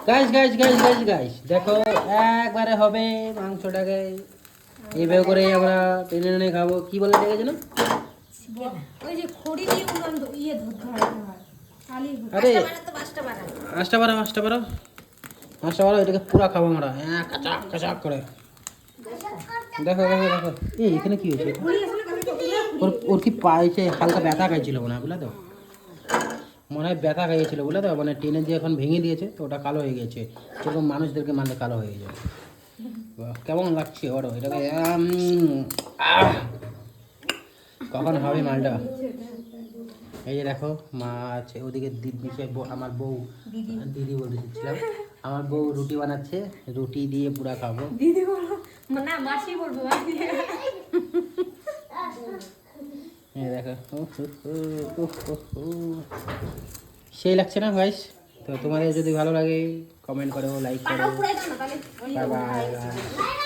Guys guys guys guys guys দেখো একবারে হবে মাংসটাকে এইভাবে করে আমরা টেনে টেনে খাবো। কি বলে ডেকেছে না? ওই যে খড়ি দিয়ে উনান ইয়ে ধরতে হয় খালি আরে পাঁচটা বানাও মাছটা বাড়া এটাকে পুরা খাবো আমরা। হ্যাঁ কাচাক কাচাক করে। দেখো দেখো দেখো এই এখানে কি হয়েছে? ওর কি পায়েছে হালকা ব্যথা খাইছিল মনে হয়, বুঝলে তো? মনে হয় ব্যথা খাইয়েছিল বুঝলে তো, মানে টেনে দিয়ে এখন ভেঙে দিয়েছে তো ওটা কালো হয়ে গেছে। সেরকম মানুষদেরকে মারলে কালো হয়ে যায়। বাহ, কেমন লাগছে ওরও এটাকে। কখন হবে মালটা? এই যে দেখো মা আছে ওদিকে, আমার বউ দিদি বলে দিচ্ছিলাম, আমার বউ রুটি বানাচ্ছে, রুটি দিয়ে পুরা খাবো। দিদি বলো না মাসি বলবো মাসি। এই দেখো সেই লাগছে না গাইস? তো তোমাদের যদি ভালো লাগে কমেন্ট করো, লাইক করো। Bye bye.